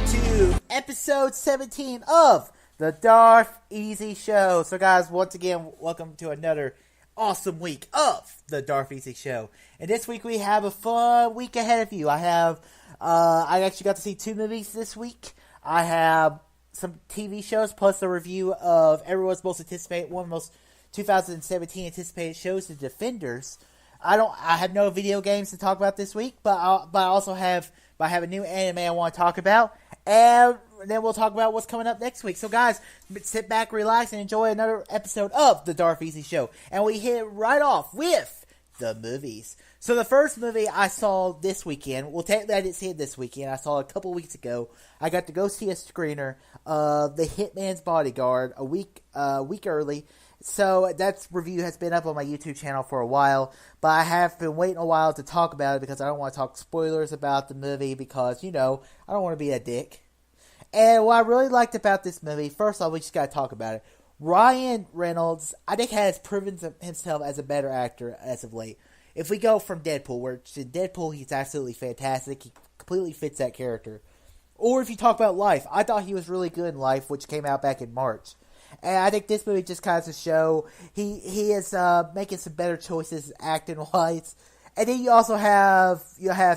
to episode 17 of the DarthEasy Show. So guys, once again, welcome to another awesome week of the DarthEasy Show. And this week we have a fun week ahead of you. I actually got to see 2 movies this week. I have some TV shows plus a review of everyone's most anticipated, one of the most 2017 anticipated shows, The Defenders. I have no video games to talk about this week, but I have a new anime I want to talk about, and then we'll talk about what's coming up next week. So guys, sit back, relax, and enjoy another episode of the DarthEasy Show. And we hit right off with the movies. So the first movie I saw this weekend, well technically I didn't see it this weekend, I saw it a couple weeks ago. I got to go see a screener of the Hitmans Bodyguard a week early. So that review has been up on my YouTube channel for a while, but I have been waiting a while to talk about it because I don't want to talk spoilers about the movie because, I don't want to be a dick. And what I really liked about this movie, first off, we just got to talk about it. Ryan Reynolds, I think, has proven himself as a better actor as of late. If we go from Deadpool, where in Deadpool he's absolutely fantastic, he completely fits that character. Or if you talk about Life, I thought he was really good in Life, which came out back in March. And I think this movie just kind of show he is making some better choices acting wise. And then you also have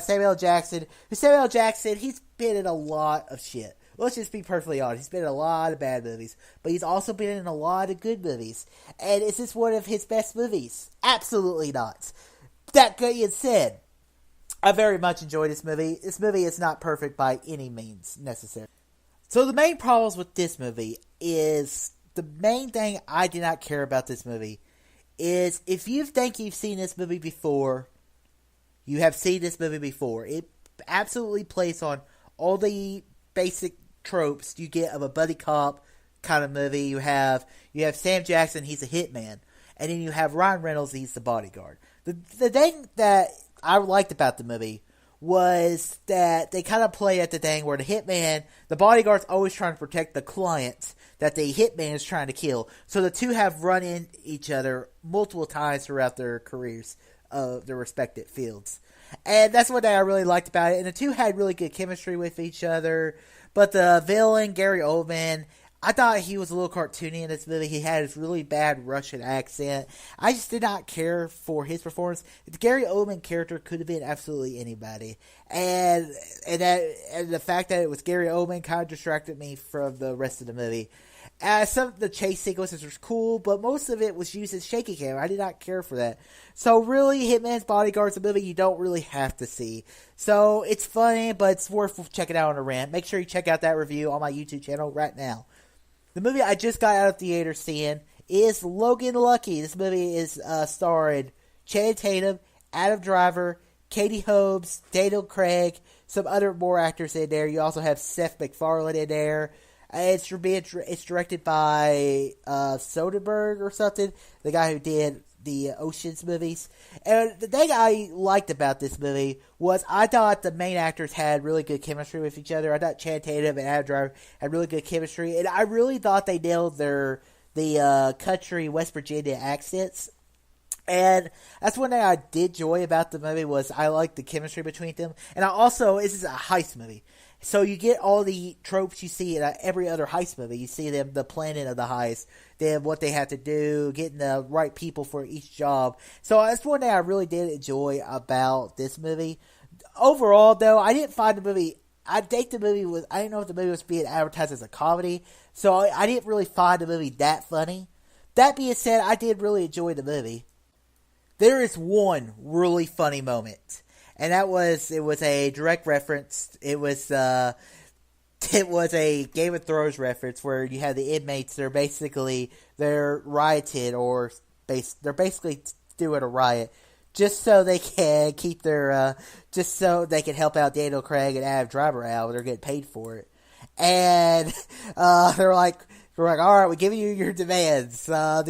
Samuel Jackson. Samuel Jackson, he's been in a lot of shit. Let's just be perfectly honest. He's been in a lot of bad movies, but he's also been in a lot of good movies. And is this one of his best movies? Absolutely not. That being said, I very much enjoyed this movie. This movie is not perfect by any means necessary. So the main problems with this movie is, the main thing I did not care about this movie is, if you think you've seen this movie before, you have seen this movie before. It absolutely plays on all the basic tropes you get of a buddy cop kind of movie. You have Sam Jackson, he's a hitman, and then you have Ryan Reynolds, he's the bodyguard. The thing that I liked about the movie was that they kind of play at the thing where the bodyguard's always trying to protect the client that the hitman is trying to kill. So the two have run in each other multiple times throughout their careers of their respective fields. And that's one thing I really liked about it. And the two had really good chemistry with each other. But the villain, Gary Oldman, I thought he was a little cartoony in this movie. He had his really bad Russian accent. I just did not care for his performance. The Gary Oldman character could have been absolutely anybody. And the fact that it was Gary Oldman kind of distracted me from the rest of the movie. Some of the chase sequences was cool, but most of it was used as shaky cam. I did not care for that. So really, Hitman's Bodyguard's a movie you don't really have to see. So it's funny, but it's worth checking out on a rant. Make sure you check out that review on my YouTube channel right now. The movie I just got out of theater seeing is Logan Lucky. This movie is starring Channing Tatum, Adam Driver, Katie Holmes, Daniel Craig, some other more actors in there. You also have Seth MacFarlane in there. It's directed by Soderbergh or something, the guy who did the Ocean's movies. And the thing I liked about this movie was I thought the main actors had really good chemistry with each other. I thought Channing Tatum and Adam Driver had really good chemistry, and I really thought they nailed the country West Virginia accents. And that's one thing I did enjoy about the movie was I liked the chemistry between them. And this is a heist movie. So you get all the tropes you see in every other heist movie. You see the planning of the heist, then what they have to do, getting the right people for each job. So that's one thing I really did enjoy about this movie. Overall, though, I didn't find the movie. I didn't know if the movie was being advertised as a comedy. So I didn't really find the movie that funny. That being said, I did really enjoy the movie. There is one really funny moment. And it was a direct reference. It was a Game of Thrones reference where you have the inmates. They're rioted or they're basically doing a riot just so they can keep just so they can help out Daniel Craig and Adam Driver out. They're getting paid for it, and they're like, all right, we're giving you your demands. We're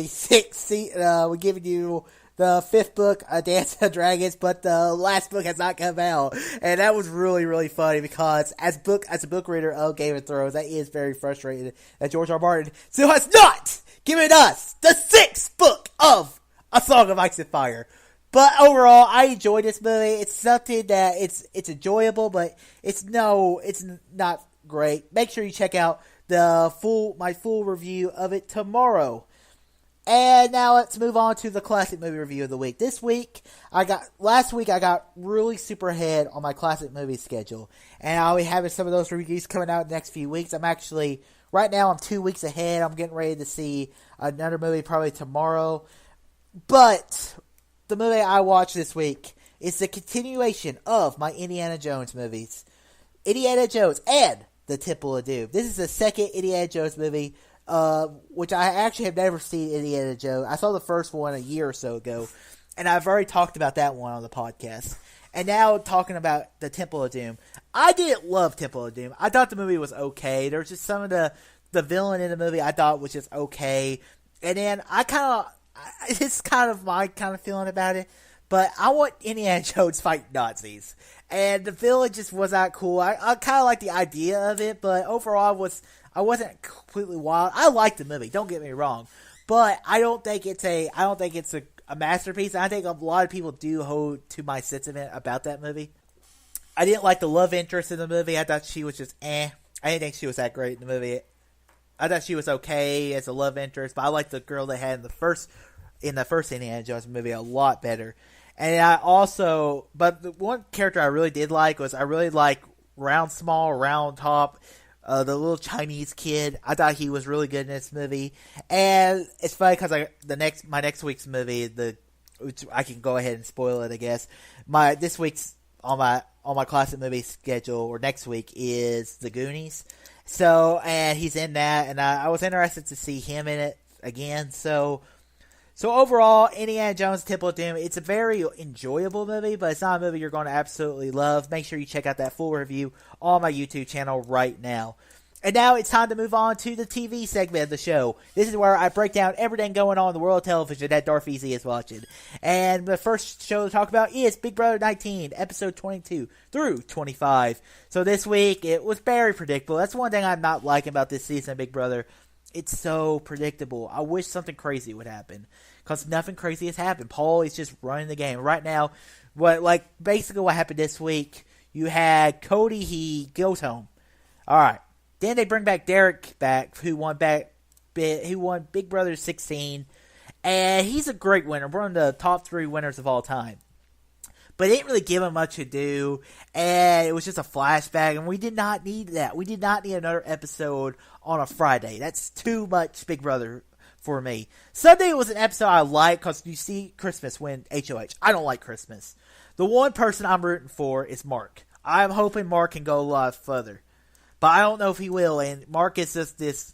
giving you the 5th book, A Dance of Dragons, but the last book has not come out. And that was really, really funny because as a book reader of Game of Thrones, that is very frustrating that George R. R. Martin still has not given us the 6th book of A Song of Ice and Fire. But overall, I enjoyed this movie. It's something that it's enjoyable, but it's not great. Make sure you check out my full review of it tomorrow. And now let's move on to the classic movie review of the week. Last week I got really super ahead on my classic movie schedule. And I'll be having some of those reviews coming out in the next few weeks. Right now I'm 2 weeks ahead. I'm getting ready to see another movie probably tomorrow. But the movie I watched this week is the continuation of my Indiana Jones movies. Indiana Jones and The Temple of Doom. This is the second Indiana Jones movie, which I actually have never seen Indiana Jones. I saw the first one a year or so ago, and I've already talked about that one on the podcast. And now talking about The Temple of Doom. I didn't love Temple of Doom. I thought the movie was okay. There was just some of the villain in the movie I thought was just okay. And then it's kind of my kind of feeling about it. But I want Indiana Jones fighting Nazis. And the villain just was not cool. I kind of like the idea of it, but overall I wasn't completely wild. I liked the movie, don't get me wrong. But I don't think it's a masterpiece. I think a lot of people do hold to my sentiment about that movie. I didn't like the love interest in the movie. I thought she was just I didn't think she was that great in the movie. I thought she was okay as a love interest, but I liked the girl they had in the first Indiana Jones movie a lot better. And but the one character I really did like was Round Small, Round Top, the little Chinese kid. I thought he was really good in this movie. And it's funny because my next week's movie, which I can go ahead and spoil it, I guess. This week's on my classic movie schedule, or next week, is The Goonies. So, and he's in that, and I was interested to see him in it again. So overall, Indiana Jones Temple of Doom, it's a very enjoyable movie, but it's not a movie you're going to absolutely love. Make sure you check out that full review on my YouTube channel right now. And now it's time to move on to the TV segment of the show. This is where I break down everything going on in the world of television that DarthEasy is watching. And the first show to talk about is Big Brother 19, episode 22 through 25. So this week, it was very predictable. That's one thing I'm not liking about this season of Big Brother. It's so predictable. I wish something crazy would happen, because nothing crazy has happened. Paul is just running the game right now. Basically what happened this week, you had Cody, he goes home. All right. Then they bring back Derek who won Big Brother 16, and he's a great winner, one of the top 3 winners of all time. But they didn't really give him much to do, and it was just a flashback, and we did not need that. We did not need another episode on a Friday. That's too much Big Brother for me. Sunday was an episode I like, because you see Christmas win HOH. I don't like Christmas. The one person I'm rooting for is Mark. I'm hoping Mark can go a lot further. But I don't know if he will, and Mark is just this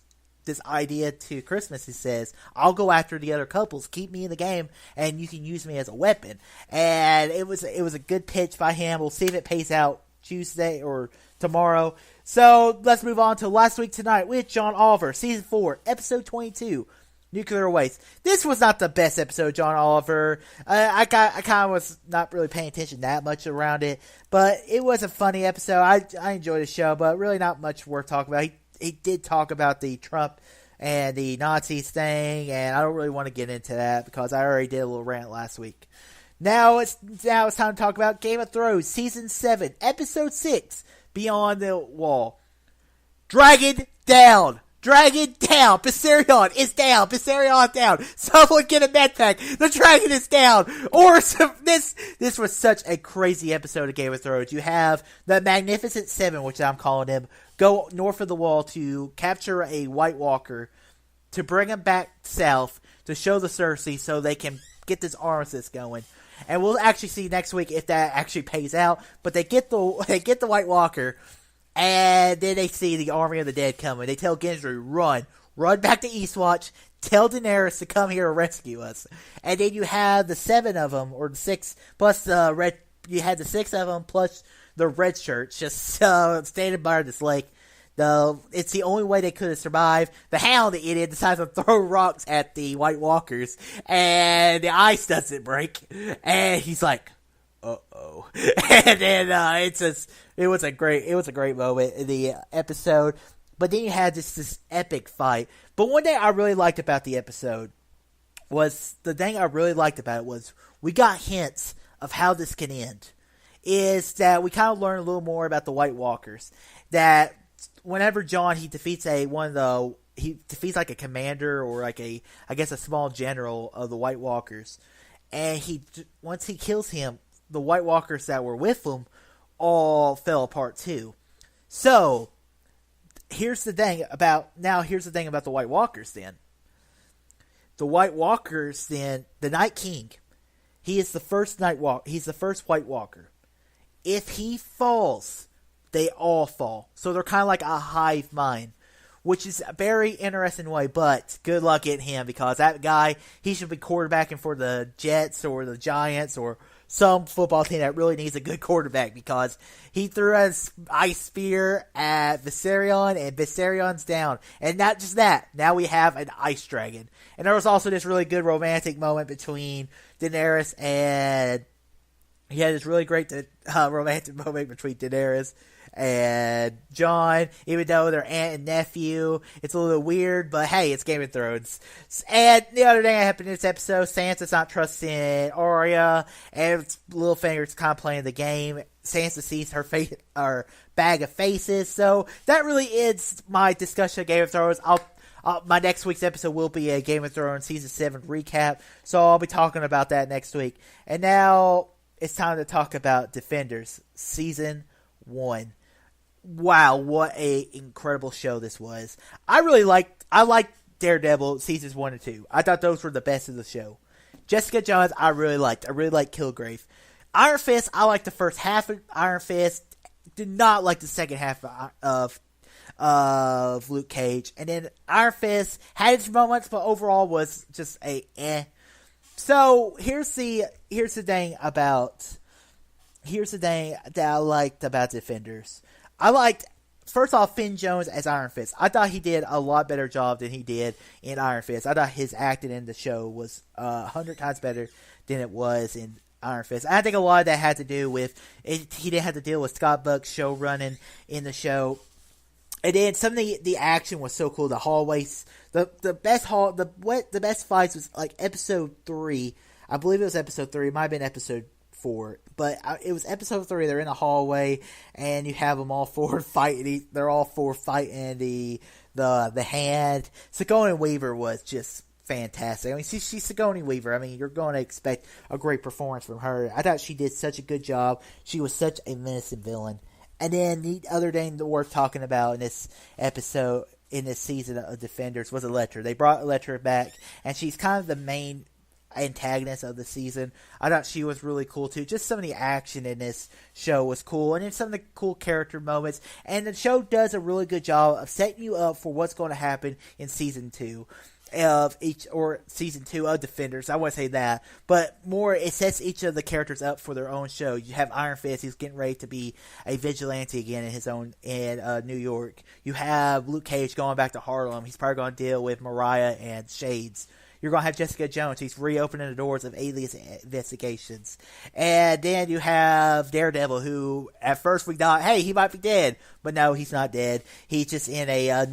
idea to Christmas. He says, I'll go after the other couples, keep me in the game, and you can use me as a weapon. And it was a good pitch by him. We'll see if it pays out Tuesday or tomorrow. So let's move on to Last Week Tonight with John Oliver, Season 4, Episode 22, Nuclear Waste. This was not the best episode, John Oliver. I kind of was not really paying attention that much around it, but it was a funny episode. I enjoyed the show, but really not much worth talking about. He did talk about the Trump and the Nazis thing, and I don't really want to get into that because I already did a little rant last week. Now it's time to talk about Game of Thrones, Season 7, Episode 6, Beyond the Wall. Dragon down! Dragon down! Viserion is down! Viserion down! Someone get a med pack! The dragon is down! This was such a crazy episode of Game of Thrones. You have the Magnificent Seven, which I'm calling him, go north of the wall to capture a White Walker, to bring him back south, to show the Cersei so they can get this armistice going. And we'll actually see next week if that actually pays out. But they get the White Walker, and then they see the army of the dead coming. They tell Gendry, run back to Eastwatch, tell Daenerys to come here and rescue us. And then you have the 7 of them, or the 6, plus the red, you had the 6 of them, plus the red shirts, just standing by this lake. It's the only way they could have survived. The Hound, the idiot, decides to throw rocks at the White Walkers, and the ice doesn't break. And he's like, uh-oh. And then it was a great moment in the episode. But then you had this epic fight. But one thing I really liked about the episode was we got hints of how this can end. Is that we kind of learn a little more about the White Walkers. That whenever John he defeats like a commander or like a small general of the White Walkers, and once he kills him, the White Walkers that were with him all fell apart too. So here's the thing about the White Walkers. Then the White Walkers, then the Night King, he is the first He's the first White Walker. If he falls, they all fall. So they're kind of like a hive mind, which is a very interesting way, but good luck getting him, because that guy, he should be quarterbacking for the Jets or the Giants or some football team that really needs a good quarterback, because he threw a ice spear at Viserion, and Viserion's down. And not just that, now we have an ice dragon. And there was also this really good romantic moment between Daenerys and... He had this really great romantic moment between Daenerys and Jon, even though they're aunt and nephew. It's a little weird, but hey, it's Game of Thrones. And the other thing that happened in this episode, Sansa's not trusting Arya, and Littlefinger's kind of playing the game. Sansa sees her bag of faces. So that really ends my discussion of Game of Thrones. My next week's episode will be a Game of Thrones Season 7 recap, so I'll be talking about that next week. And now... it's time to talk about Defenders Season 1. Wow, what a incredible show this was. I liked Daredevil Seasons 1 and 2. I thought those were the best of the show. Jessica Jones, I really liked Kilgrave. Iron Fist, I liked the first half of Iron Fist. Did not like the second half of Luke Cage. And then Iron Fist had its moments, but overall was just a eh. So here's the thing that I liked about Defenders. I liked, first off, Finn Jones as Iron Fist. I thought he did a lot better job than he did in Iron Fist. I thought his acting in the show was 100 times better than it was in Iron Fist. I think a lot of that had to do with he didn't have to deal with Scott Buck's show running in the show. And then some of the action was so cool. The hallways, the best fights was like episode 3. I believe it was episode 3. It might have been episode 4, but it was episode 3. They're in a hallway, and you have them all four fighting. They're all four fighting the hand. Sigourney Weaver was just fantastic. I mean, she's Sigourney Weaver. I mean, you're going to expect a great performance from her. I thought she did such a good job. She was such a menacing villain. And then the other thing worth talking about in this episode, in this season of Defenders, was Elektra. They brought Elektra back, and she's kind of the main antagonist of the season. I thought she was really cool too. Just some of the action in this show was cool, and then some of the cool character moments. And the show does a really good job of setting you up for what's going to happen in season 2 season 2 of Defenders. I wouldn't say that, but more it sets each of the characters up for their own show. You have Iron Fist, he's getting ready to be a vigilante again in New York. You have Luke Cage going back to Harlem. He's probably going to deal with Mariah and Shades. You're going to have Jessica Jones. He's reopening the doors of alias investigations. And then you have Daredevil, who at first we thought, hey, he might be dead. But no, he's not dead. He's just in a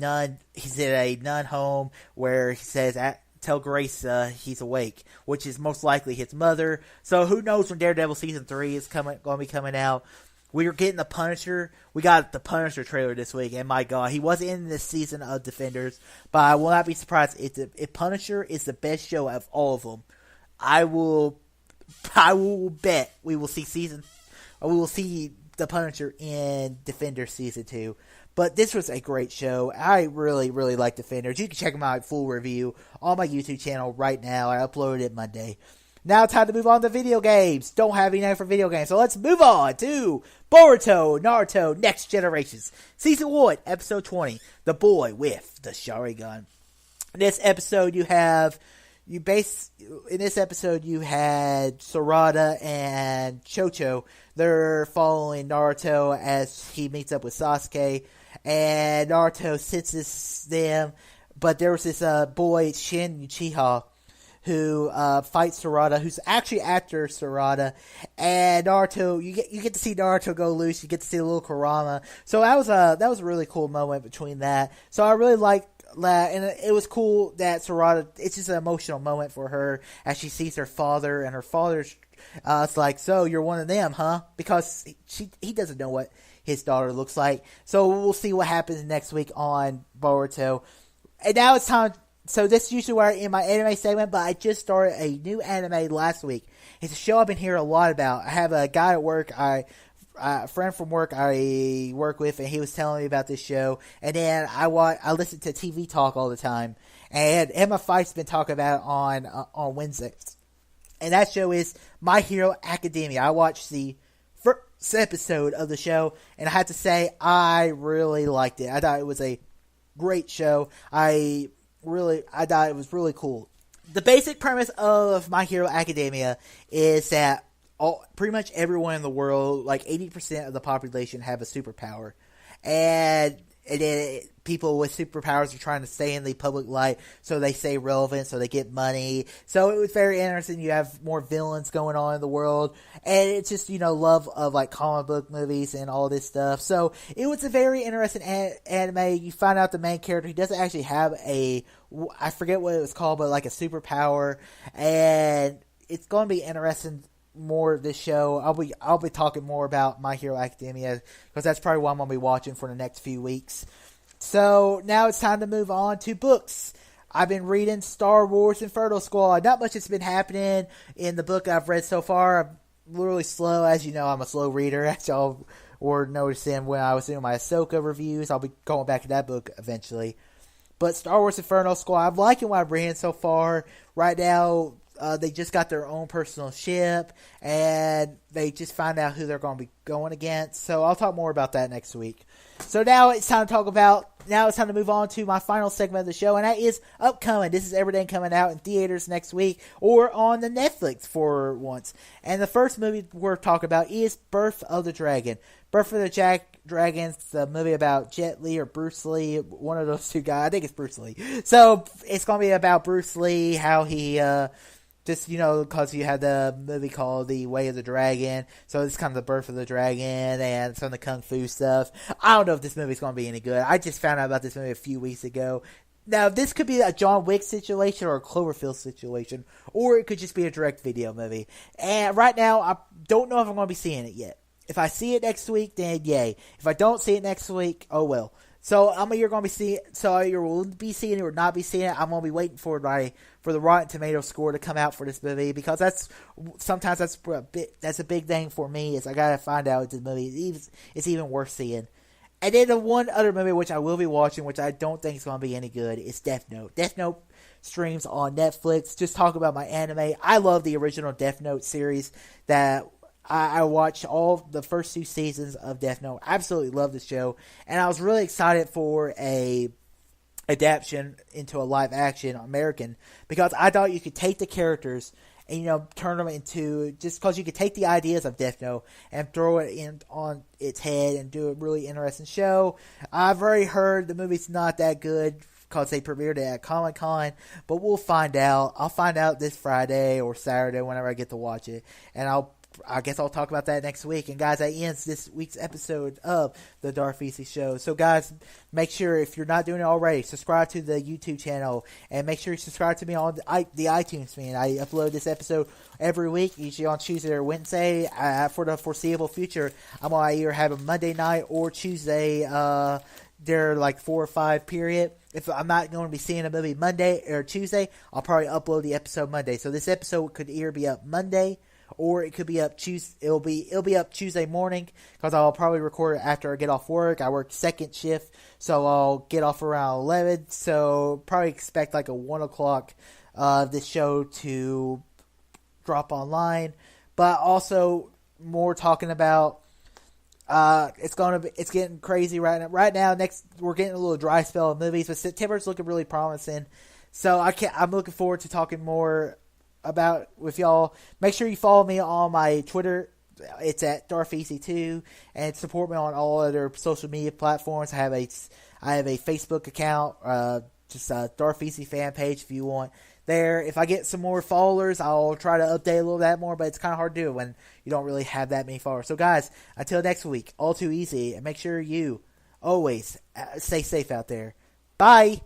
nun home where he says, tell Grace he's awake, which is most likely his mother. So who knows when Daredevil Season 3 is going to be coming out. We were getting the Punisher. We got the Punisher trailer this week, and my God, he wasn't in this season of Defenders, but I will not be surprised if Punisher is the best show of all of them. I will bet we will see the Punisher in Defenders Season 2. But this was a great show. I really, really like Defenders. You can check my full review on my YouTube channel right now. I uploaded it Monday. Now time to move on to video games. Don't have any name for video games, so let's move on to Boruto, Naruto, Next Generations. Season 1, Episode 20, The Boy with the Sharigan. In this episode, you had Sarada and Chocho. They're following Naruto as he meets up with Sasuke, and Naruto senses them, but there was this boy, Shin Uchiha, who fights Sarada, who's actually after Sarada, and Naruto. You get to see Naruto go loose. You get to see a little Kurama. So that was a really cool moment between that. So I really liked that, and it was cool that Sarada. It's just an emotional moment for her as she sees her father, and her father's. It's like, so you're one of them, huh? Because he doesn't know what his daughter looks like. So we'll see what happens next week on Boruto. And now it's time. So this is usually where I end my anime segment, but I just started a new anime last week. It's a show I've been hearing a lot about. I have a guy at work, a friend from work I work with, and he was telling me about this show. And then I listen to TV Talk all the time, and Emma Fife's been talking about it on Wednesdays. And that show is My Hero Academia. I watched the first episode of the show, and I have to say I really liked it. I thought it was a great show. I thought it was really cool. The basic premise of My Hero Academia is that pretty much everyone in the world, like 80% of the population, have a superpower. And then people with superpowers are trying to stay in the public light, so they stay relevant, so they get money. So it was very interesting. You have more villains going on in the world, and it's just, love of like comic book movies and all this stuff. So it was a very interesting anime. You find out the main character, he doesn't actually have I forget what it was called, but like a superpower, and it's going to be interesting. More of this show. I'll be talking more about My Hero Academia because that's probably what I'm going to be watching for the next few weeks. So now it's time to move on to books. I've been reading Star Wars Inferno Squad. Not much has been happening in the book I've read so far. I'm really slow. As you know, I'm a slow reader. As y'all were noticing when I was doing my Ahsoka reviews. I'll be going back to that book eventually. But Star Wars Inferno Squad, I'm liking what I'm reading so far. Right now, they just got their own personal ship, and they just find out who they're going to be going against. So I'll talk more about that next week. So now it's time to move on to my final segment of the show, and that is upcoming. This is everything coming out in theaters next week or on the Netflix for once. And the first movie we're talking about is Birth of the Dragon. Birth of the Dragon's the movie about Jet Li or Bruce Lee, one of those two guys. I think it's Bruce Lee. So it's going to be about Bruce Lee, how he because you had the movie called The Way of the Dragon, so it's kind of the birth of the dragon and some of the kung fu stuff. I don't know if this movie's going to be any good. I just found out about this movie a few weeks ago. Now, this could be a John Wick situation or a Cloverfield situation, or it could just be a direct video movie. And right now, I don't know if I'm going to be seeing it yet. If I see it next week, then yay. If I don't see it next week, oh well. So I'm either going to be seeing, will be seeing it or not be seeing it. I'm going to be waiting for the Rotten Tomatoes score to come out for this movie, because that's a big thing for me, is I got to find out if the movie is even worth seeing. And then the one other movie which I will be watching, which I don't think is going to be any good, is Death Note. Death Note streams on Netflix. Just talk about my anime. I love the original Death Note series that I watched all the first 2 seasons of Death Note. Absolutely love the show. And I was really excited for a adaptation into a live action American, because I thought you could take the characters and, turn them into, just because you could take the ideas of Death Note and throw it on its head and do a really interesting show. I've already heard the movie's not that good because they premiered it at Comic-Con, but we'll find out. I'll find out this Friday or Saturday whenever I get to watch it, and I guess I'll talk about that next week. And guys, that ends this week's episode of the DarthEasy Show. So guys, make sure, if you're not doing it already, subscribe to the YouTube channel, and make sure you subscribe to me on the iTunes feed. I upload this episode every week, usually on Tuesday or Wednesday. For the foreseeable future, I'm going to either have a Monday night or Tuesday. They're like 4 or 5 period. If I'm not going to be seeing a movie Monday or Tuesday, I'll probably upload the episode Monday. So this episode could either be up Monday, or it could be up Tuesday. It'll be up Tuesday morning, because I'll probably record it after I get off work. I work second shift, so I'll get off around 11. So probably expect like a 1 o'clock this show to drop online. But also more talking about it's getting crazy right now. Right now, we're getting a little dry spell of movies, but September's looking really promising. So I'm looking forward to talking more about with y'all. Make sure you follow me on my Twitter. It's at DarthEasy2, and support me on all other social media platforms. I have a Facebook account, just a DarthEasy fan page if you want there. If I get some more followers, I'll try to update a little bit more, but it's kind of hard to do when you don't really have that many followers. So guys, until next week, all too easy, and make sure you always stay safe out there. Bye!